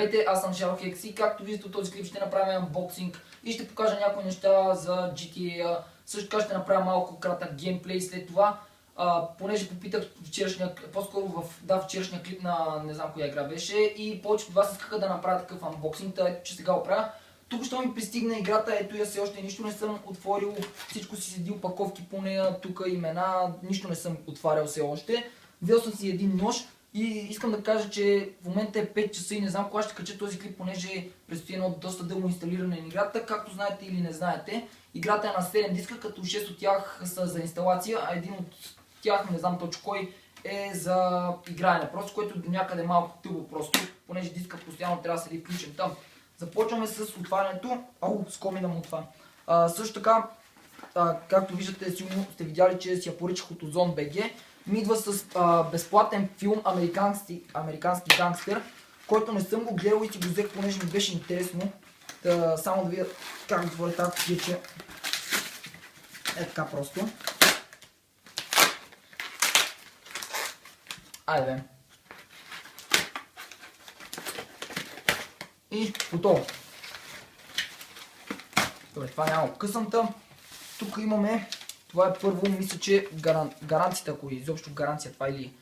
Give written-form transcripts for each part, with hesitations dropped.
Здравейте, аз съм Shadowhex и както виждате от този клип ще направим анбоксинг и ще покажа някои неща за GTA. Също така ще направя малко кратък геймплей след това. Понеже попитах вчерашния, по-скоро вчерашния клип на не знам коя игра беше и повечето от вас искаха да направя такъв анбоксинг, ето че сега го правя. Тук що ми пристигна играта, ето я все още нищо не съм отворил, всичко си седи опаковки по нея, тук имена, нищо не съм отварял все още. Взел съм си един нож. И искам да кажа, че в момента е 5 часа и не знам кога ще кача този клип, понеже предстои едно доста дълго инсталиране на играта. Както знаете или не знаете, играта е на 7 диска, като 6 от тях са за инсталация, а един от тях, не знам точно кой, е за играене. Просто, което до някъде е малко тъбо просто, понеже диска постоянно трябва да седи включен там. Започваме с отварянето. Скоми да му отваря. Също така, както виждате, сигурно сте видяли, че си я поръчах от Ozon.bg. Ми идва с безплатен филм Американски гангстер, който не съм го гледал и си го взех, понеже ми беше интересно. Само да видя как отворя тази кутия, че е така просто. Айде бе. И готово. Добре, това няма късамта. Тук имаме, това е първо, мисля, че гаранцията, ако изобщо гаранция това или...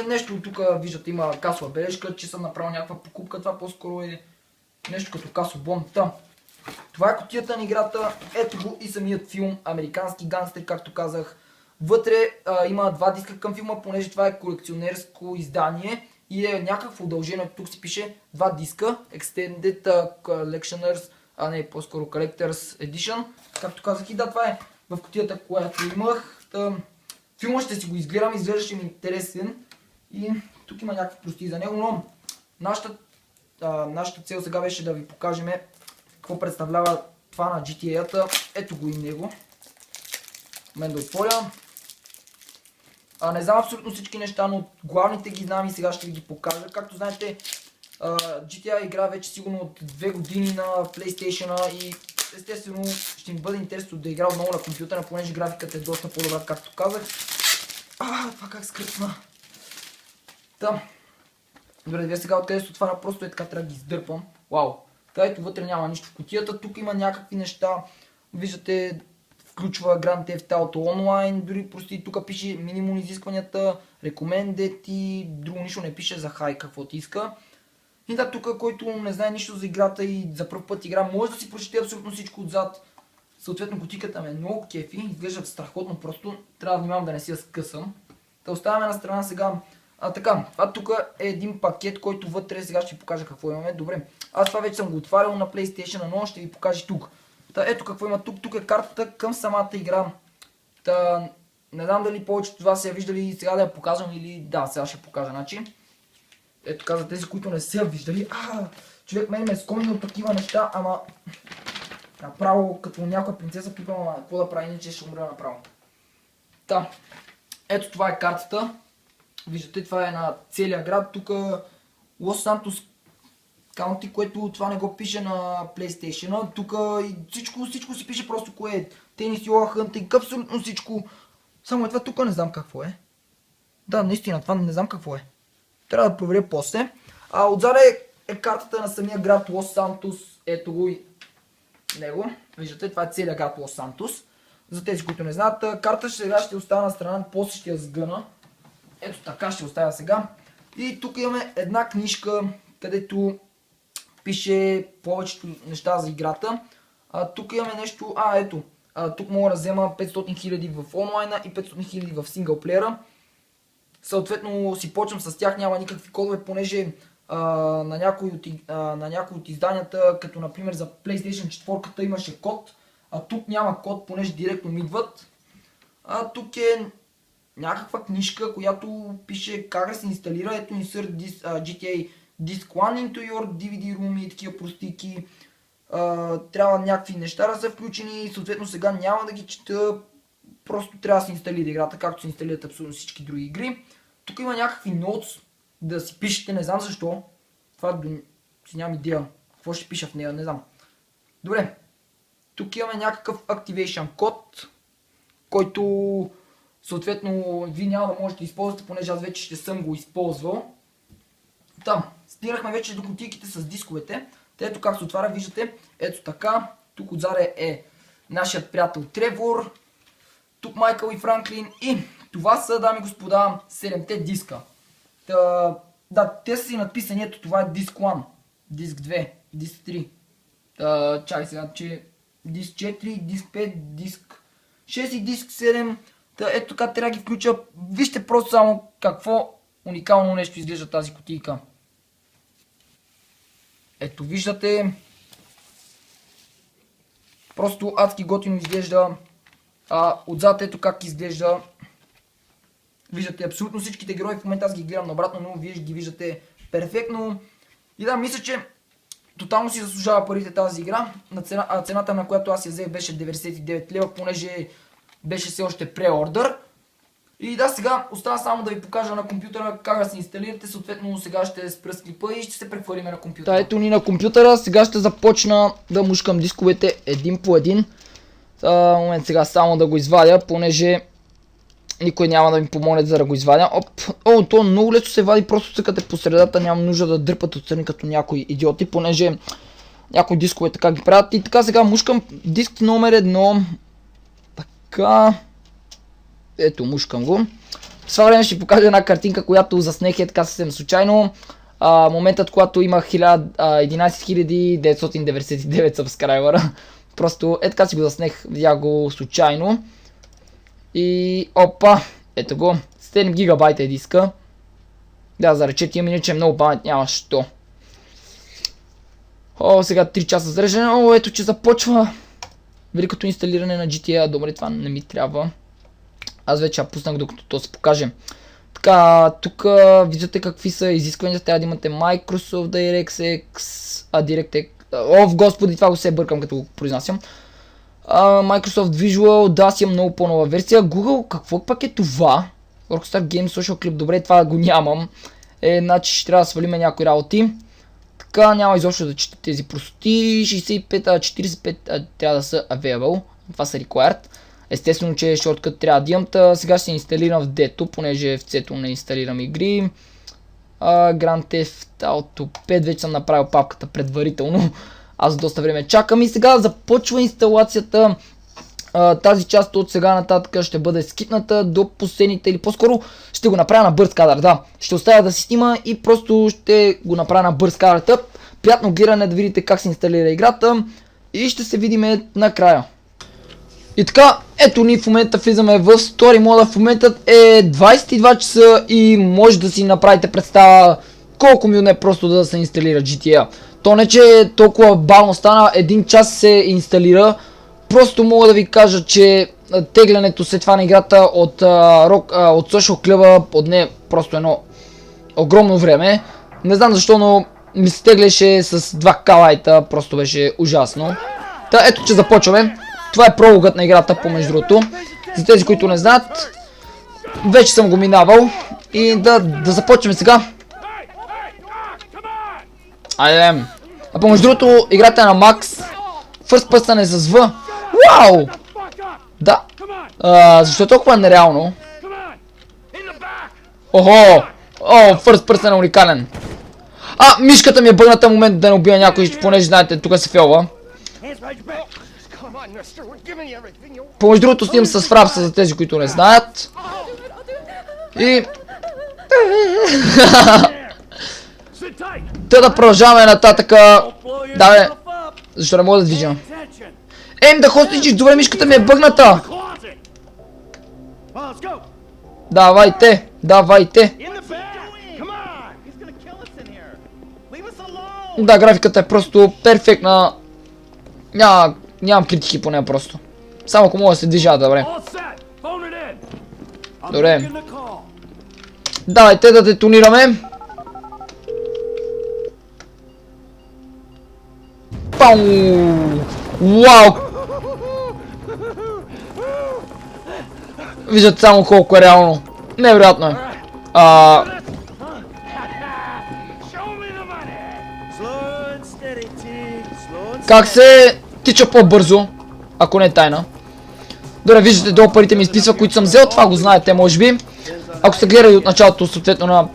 нещо тук виждате, има касова бележка, че съм направил някаква покупка, това по-скоро е нещо като касов бон. Това е кутията на играта, ето го и самият филм Американски гангстер, както казах. Вътре има два диска към филма, понеже това е колекционерско издание и е някакво удължение, тук си пише два диска, Extended Collectioners, не, по-скоро Collectors Edition, както казах и да, това е в кутията, която имах. Филма ще си го изгледам, изглеждаше ми интересен и тук има някакви прости за него, но нашата цел сега беше да ви покажем какво представлява това на GTA-та. Ето го и него. Мен да отворя. Не знам абсолютно всички неща, но главните ги знам и сега ще ви ги покажа. Както знаете, GTA игра вече сигурно от 2 години на PlayStation и естествено ще ми бъде интересно да игра отново на компютъра, понеже графиката е доста по-добра, както казах. Това как скръпна. Добре, вие сега откъде се отваря, просто е така, трябва да ги издърпам. Вау! Ето вътре няма нищо в кутията, тук има някакви неща. Виждате, включва Grand Theft Auto Online, дори прости, тук пише минимум изискванията, recommended и друго нищо не пише за хай, какво ти иска. И да, тук, който не знае нищо за играта и за първ път игра, може да си прочете абсолютно всичко отзад. Съответно, кутиката ме е много кефи, изглеждат страхотно, просто трябва да внимавам да не си я скъсам. Да оставяме на страна сега. Това тук е един пакет, който вътре, сега ще ви покажа какво имаме. Добре, аз това вече съм го отварял на PlayStation, но ще ви покажа тук. Ето какво има тук, тук е картата към самата игра. Не знам дали повечето от вас са я виждали, сега да я показвам или да, сега ще покажа, значи. Ето каза тези, които не са виждали. Човек мен ме скомни от такива неща, ама направо като някоя принцеса пипам, ама какво да прави, иначе ще умря направо. Ето това е картата. Виждате, това е на целия град. Тук Лос Сантос Каунти, което това не го пише на PlayStation. Тук всичко си пише просто кое е. Тенис, йога, хънтинг, абсолютно всичко. Само това тук не знам какво е. Да, наистина, това не знам какво е. Трябва да проверя после. Отзаде е картата на самия град Лос Сантос. Ето го и него. Виждате, това е целият град Лос Сантос. За тези, които не знаят, карта сега ще оставя на страна, после ще я сгъна. Ето така ще оставя сега. И тук имаме една книжка, където пише повечето неща за играта. Тук имаме нещо, ето. Тук мога да взема 500 000 в онлайна и 500 000 в синглплеера. Съответно си почвам с тях, няма никакви кодове, понеже на някои от изданията, като например за PlayStation 4 имаше код, тук няма код, понеже директно ми идват. Тук е някаква книжка, която пише как да се инсталира. Ето insert GTA Disc 1 into your DVD room и такива простики. Трябва някакви неща да са включени, съответно сега няма да ги чета. Просто трябва да се инсталира играта, както се инсталират абсолютно всички други игри. Тук има някакви ноутс да си пишете, не знам защо. Това си нямам идея. Какво ще пиша в нея, не знам. Добре. Тук имаме някакъв Activation код, който вие няма да можете да използвате, понеже аз вече ще съм го използвал. стигнахме вече до кутийките с дисковете. Ето как се отваря, виждате, ето така. Тук отзаде е нашият приятел Тревор, тук Майкъл и Франклин и това са, дами и господа, 7-те диска. Да, те са си надписани, ето това е диск 1, диск 2, диск 3. Чакай сега, че диск 4, диск 5, диск 6 и диск 7. Ето така трябва да ги включа. Вижте просто само какво уникално нещо изглежда тази кутийка. Ето виждате. Просто адски готино изглежда. Отзад ето как изглежда. Виждате абсолютно всичките герои. В момента аз ги гледам наобратно, но вие ги виждате перфектно. И да, мисля, че тотално си заслужава парите тази игра. Цената, на която аз я взех, беше 99 лева, понеже беше все още преордър. И да, сега остава само да ви покажа на компютъра как да се инсталирате. Съответно сега ще спра с клипа и ще се прехвърлим на компютъра. Ето ни на компютъра. Сега ще започна да мушкам дисковете един по един. Момент сега само да го извадя, понеже никой няма да ми помоли да го извадя. То много лесно се вади, просто цъкате по средата, няма нужда да дърпат отстрани като някои идиоти, понеже някои дискове така ги правят. И така сега мушкам диск номер 1. Така. Ето, мушкам го. В това време ще покажа една картинка, която заснех така съвсем случайно. Моментът, когато имах 11999 сабскрайбъра. Просто така си го заснех, видях го случайно. И опа, ето го, 7 гигабайта е диска. Да, за рече тия минути, че много памет няма що. Сега 3 часа зареждане. Ето, че започва великото инсталиране на GTA. Добре, това не ми трябва. Аз вече я пуснах, докато то се покаже. Така, тук виждате какви са изискванията. Трябва да имате Microsoft DirectX, DirectX. Господи, това го се бъркам, като го произнасям. Microsoft Visual, да, си имам много по-нова версия. Google, какво пък е това? Rockstar Games Social Clip, добре, това го нямам. Значи ще трябва да свалиме някои работи. Така, няма изобщо да чета тези простоти. 65, 45 трябва да са available. Това са required. Естествено, че шорткът трябва да имам. Сега ще се инсталирам в D-то, понеже в C-то не инсталирам игри. Grand Theft Auto 5, вече съм направил папката предварително. Аз доста време чакам и сега започва инсталацията. Тази част от сега нататък ще бъде скипната до последните, или по-скоро ще го направя на бърз кадър, да. Ще оставя да си снима и просто ще го направя на бърз кадър. Приятно гледане да видите как се инсталира играта и ще се видим накрая. И така, ето ни в момента влизаме в Story мода. В момента е 22 часа и може да си направите представа колко ми е просто да се инсталира GTA. То не че толкова бавно стана, 1 час се инсталира. Просто мога да ви кажа, че теглянето след това на играта от Social Club отне просто едно огромно време. Не знам защо, но ми се теглеше с 2 калайта, просто беше ужасно. Ето че започваме. Това е прологът на играта, помежду другото. За тези, които не знаят, вече съм го минавал. И да започваме сега. Айде. Помежду другото, играта е на Max. First person е с V. Вау! Да. Защо е толкова нереално? Охо! First person е уникален. Мишката ми е бъгната момент да не убия някой, понеже знаете, тук се фелва. Помежду другото снимам с фрапса за тези, които не знаят. И... да продължаваме нататъка. Да, защо не мога да движим? Да хостичиш, добре, мишката ми е бъгната. Давайте, давайте. Да, графиката е просто перфектна. Нямам критики по нея просто. Само ако мога да се движа, добре. Добре. Давайте да детонираме. Пау! Вау! Виждате само колко е реално. Невероятно е. Как се тича по-бързо, ако не е тайна. Добре, виждате долу парите ми изписва, които съм взел, това го знаете може би. Ако сте гледали от началото, съответно на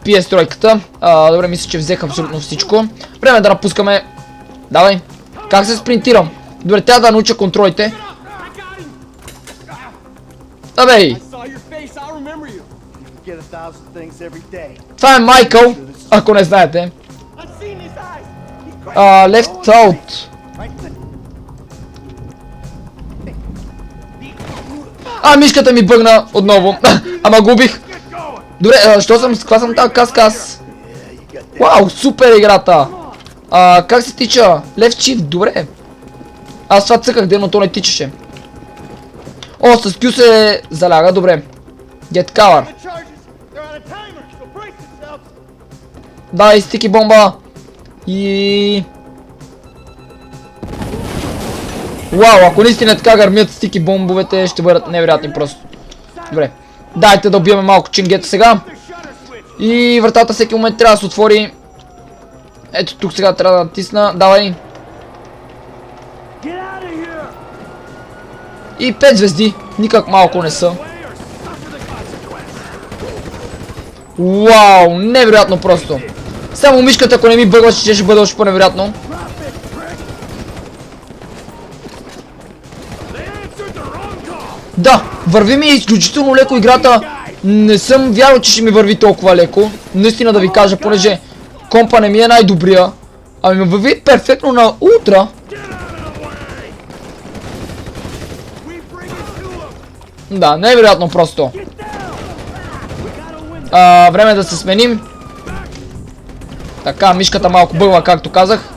PS3-ката. Добре, мисля, че взех абсолютно всичко. Време е да напускаме. Давай. Как се спринтирам? Добре, трябва да науча контролите. Абей! Това е Майкъл, ако не знаете. Left out. Мишката ми бъгна отново. Ама губих. Добре, що съм скласам тази каскас? Вау, супер играта. Как се тича? Left shift, добре. Аз това цъках ден, но то не тичаше. О, с Q се заляга, добре. Get cover. Дай, стики бомба. И... Вау, ако наистина така гърмят стики бомбовете, ще бъдат невероятни просто. Добре. Дайте да убиваме малко чингета сега. И вратата всеки момент трябва да се отвори. Ето тук сега трябва да натисна. Давай. И 5 звезди. Никак малко не са. Вау, невероятно просто. Само мишката, ако не ми бъгваше, ще бъде още по-невероятно. Да, върви ми изключително леко играта. Не съм вярвал, че ще ми върви толкова леко. Наистина да ви кажа, понеже компа не ми е най-добрия. Ами ме върви перфектно на ултра. Да, невероятно просто. Време е да се сменим. Така, мишката малко бъгва, както казах.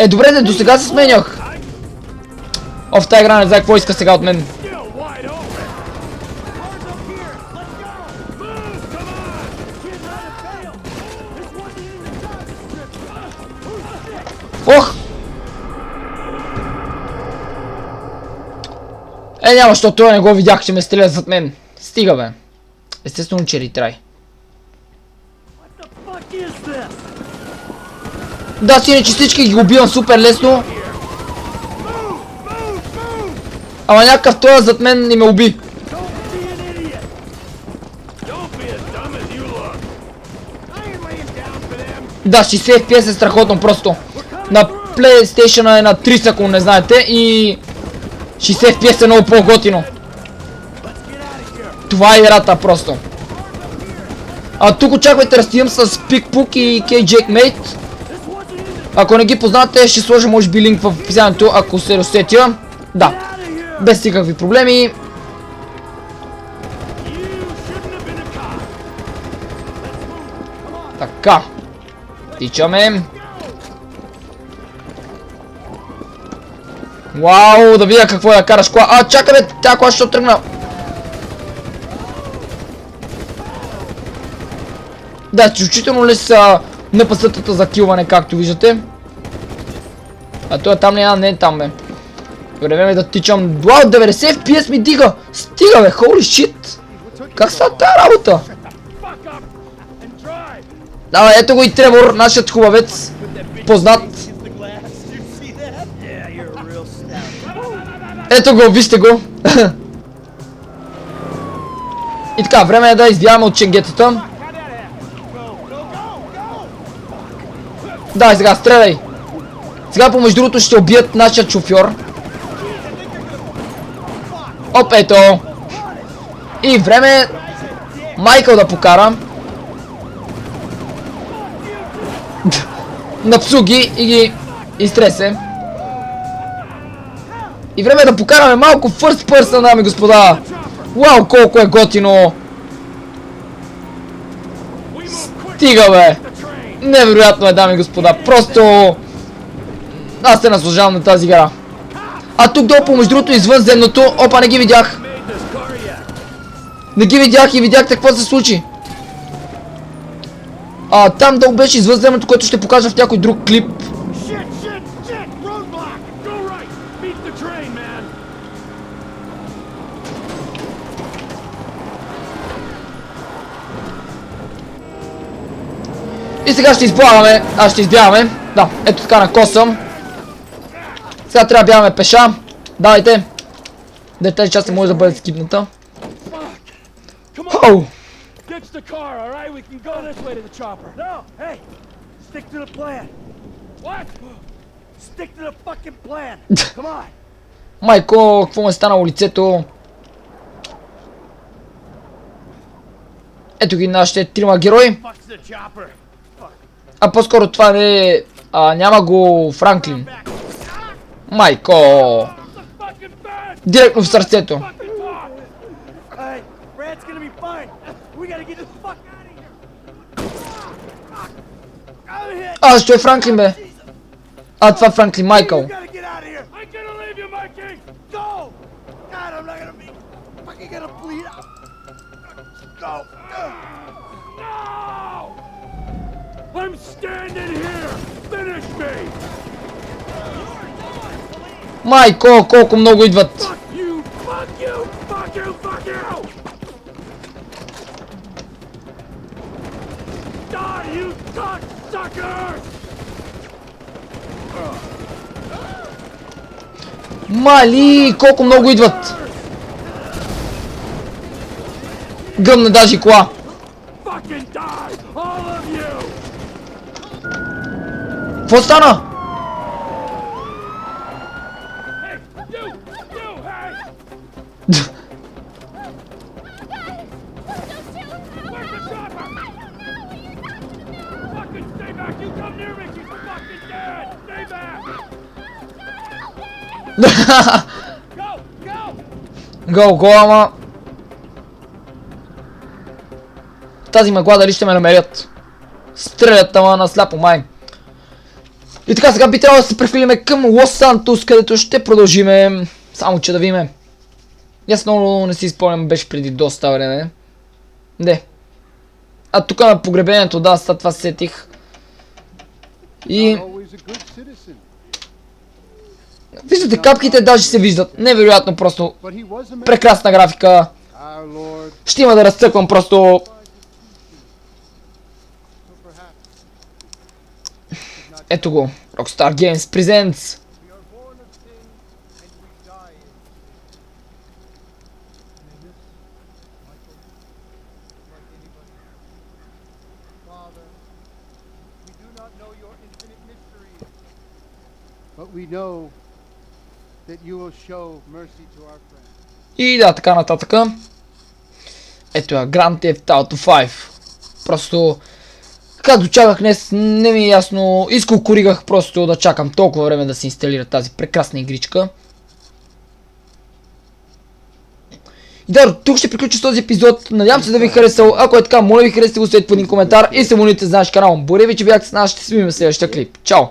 Добре, до сега се сменях. В тази игра не знае какво иска сега от мен. Ох! Няма, защото той не го видях, че ме стреля зад мен. Стига, бе. Естествено, че ретрай. Да, си иначе всички ги убивам супер лесно. Ама някакъв той зад мен не ме уби. Да, 60 FPS е страхотно просто. На PlayStation е на 30, ако не знаете, и 60 FPS е много по-готино. Това е играта просто. Тук очаквайте да стигам с PickPook и KJackmate. Ако не ги познате, ще сложа може би линк в описанието, ако се усетя. Да, без никакви проблеми. Така. Тичаме. Вау, да видя какво е да караш кола. Чакай бе, тя кола ще тръгна. Да, изключително ли са напъсътата за килване, както виждате. Той там не е там, бе. Време да тичам. Вау, 90 FPS ми дига. Стига, бе, holy shit. Как става тази работа? Давай, ето го и Тревор, нашият хубавец. Познат. Ето го, вижте го. И така, време е да издяваме от ченгетата. Да, сега стреляй. Сега помежду другото ще убият нашия шофьор. Оп, ето. И време Майкъл да покара. Напсу ги и ги изтресе. И време да покараме малко first person, дами господа. Вау, колко е готино. Стига, бе. Невероятно е, дами господа. Просто аз се наслажавам на тази игра. Тук долу помежду другото извънземното. Опа, не ги видях. Не ги видях и видяхте какво се случи. Там долу беше извънземното, което ще покажа в някой друг клип. И сега ще избягаме. Ще избягаме. Да, ето така на косъм. Сега трябва да бягаме пеша. Давайте. Да, тази част не може да бъде скипната. Come on, Оу! ditch the car, all right? We can go this way to the chopper. No, hey, stick to the plan. What? Stick to the fucking plan. Come on. Майко, какво му е станало лицето? Ето ги нашите трима герои. Fuck's the chopper. А по-скоро това не е... няма го Франклин. Майко! The fucking bed! Директно в сърцето. Fucking car! Hey, Brad's gonna be fine. We gotta get the fuck out of here. I'm hit. А, защо е Франклин, бе? А, това е Франклин Майкъл. You gotta get out of here. I'm gonna leave you, Mikey! Go. God, I'm not gonna be fucking gonna bleed out. Go. No! I'm standing here! Finish me! Майко, колко много идват. Fuck you! Fuck you! Fuck you! Fuck you! Die, you cocksuckers! Мали, колко много идват. Гъмна даже и кола. Fucking die! All of you! Какво стана? Hey! You! You! Hey! Where's the chopper? Fucking stay back! You come near me! She's fucking dead! Stay back! Go! Go! Го, ама... Тази мъгла дали ще ме намерят. Стрелят ама на сляпо, май. И така, сега би трябвало да се прехвилиме към Лос Сантос, където ще продължиме. Само че да видиме. Аз много не си спомням, беше преди доста време. Не. А тук на погребението, да, след това сетих. И... Виждате, капките даже се виждат. Невероятно просто. Прекрасна графика. Ще има да разцъквам просто... Ето го. Rockstar Games Presents. But we know that you will show mercy to our friends. И да, така нататък. Ето я, Grand Theft Auto 5. Просто... Както чаках днес, не ми е ясно. Изкукуригах просто да чакам толкова време да се инсталира тази прекрасна игричка. И да, тук ще приключа с този епизод. Надявам се да ви е харесал. Ако е така, моля ви харесайте го след по един коментар и се абонирайте за нашия канал. Благодаря ви, че бяхте с нас. Ще се видим в следващия клип. Чао!